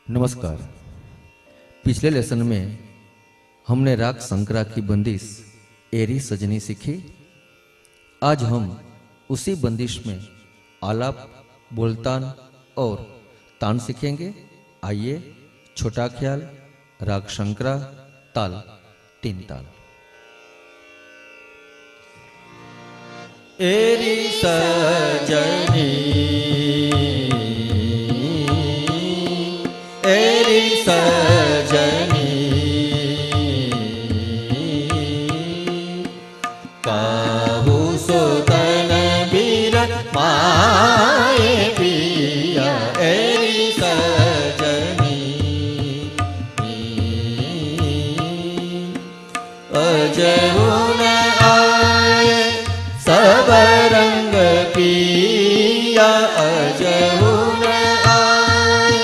नमस्कार। पिछले लेसन में हमने राग संकरा की बंदिश एरी सजनी सीखी। आज हम उसी बंदिश में आलाप, बोलतान और तान सीखेंगे। आइए, छोटा ख्याल, राग शंकरा, ताल 3 ताल। एरी सजनी, एरी सजनी, काहू सो तन बीर माए पिया। एरी सजनी, अजहु न आए सब रंग पिया। अजहु न आए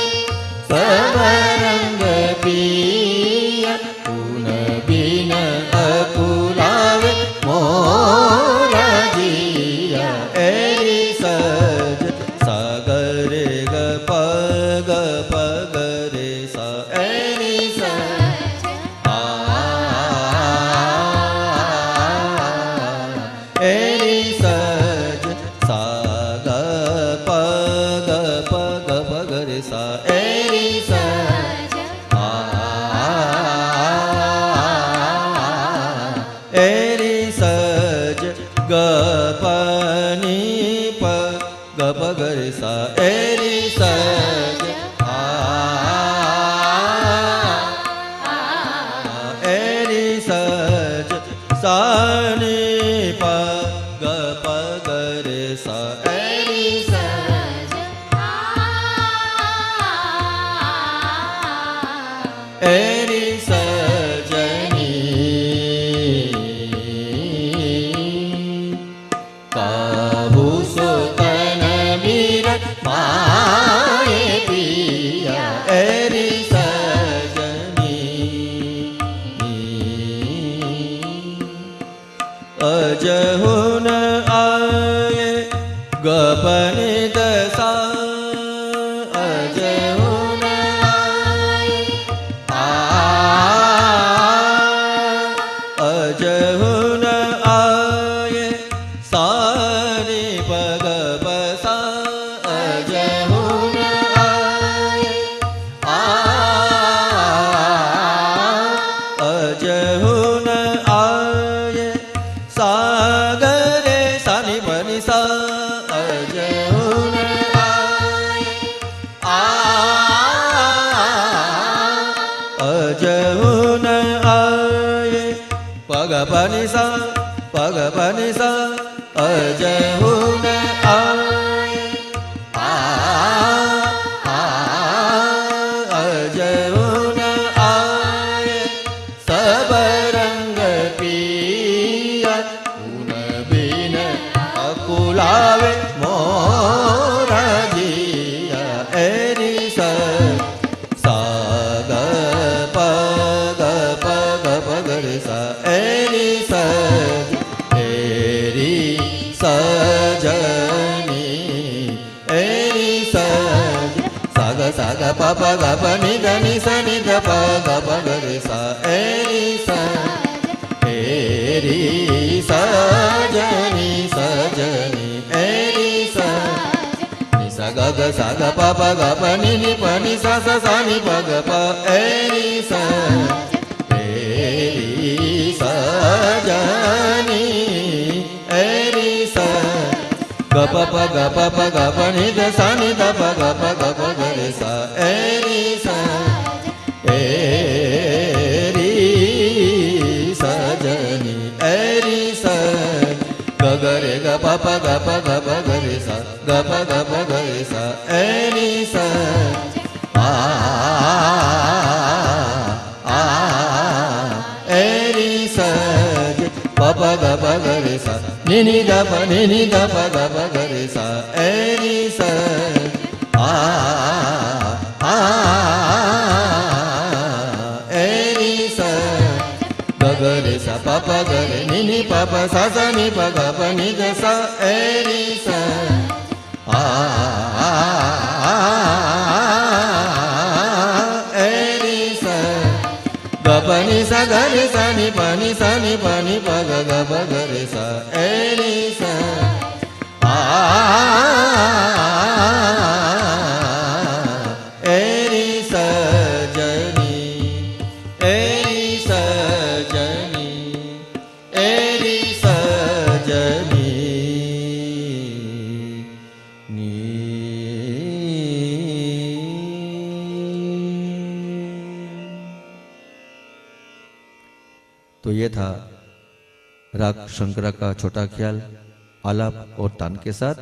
सब रंग पिया। उन बिन अकुलावे मोरा जिया। एरी सज सागर ग पग पग रे सा। एरी सज एरी सज साग पग पग पग रे सा। एरी सज एरी सज ग पनी प ग पग रे सा। एरी सज एरी सज सानी प ग पग रे सा। एरी सज एरी सजनी, काहू सो तन बीर माए पिया। एरी सजनी, अजहु न आए गपनि दसा। अजहु न आए अजहु न आए सारी पग बसा। अजहु न आए अजहु न आए सागरे सानी बनी सा। अजहु न आए अजहु न आए पग बनी सा पग बनी सा। अजहु न आए अजहु न आए सब रंग पिया। उन बिन अकुलावे मोरा जिया। एरी सज साग पग पग पग रे सा। एरी सज एरी सजनी, एरी सज साग साग प प ग प नि ध नि सा नि ध प ग प ग रे सा। एरी सज एरी सजनी सजनी। एरी सज नि सा ग ग सा ग प प ग प नि नि प नि सा सा सा नि प ग प। एरी सज एरी सजनी, एरी सज ग प प ग प प ग प नि ध सा नि ध प ग प ग प ग रे सा। एरी सज एरी सजनी, एरी सज ग ग रे ग प प ग प ग प ग रे सा। ग प ग प ग रे सा। एरी सज एरी सज प प ग प ग रे सा। नि नि ध प नि नि ध प ग प ग रे सा। एरी सज एरी सज ग ग रे सा प प ग रे नि नि प प सा सा नि प ग प नि ध सा। एरी सज ग रे सा नि पा नि सा नि पा नि प ग ग प ग रे सा ए रे सा आ ए रे सजनी ए रे सजनी ए रे सजनी तो ये था राग शंकरा का छोटा ख्याल आलाप और तान के साथ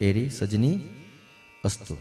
एरी सजनी अस्तु।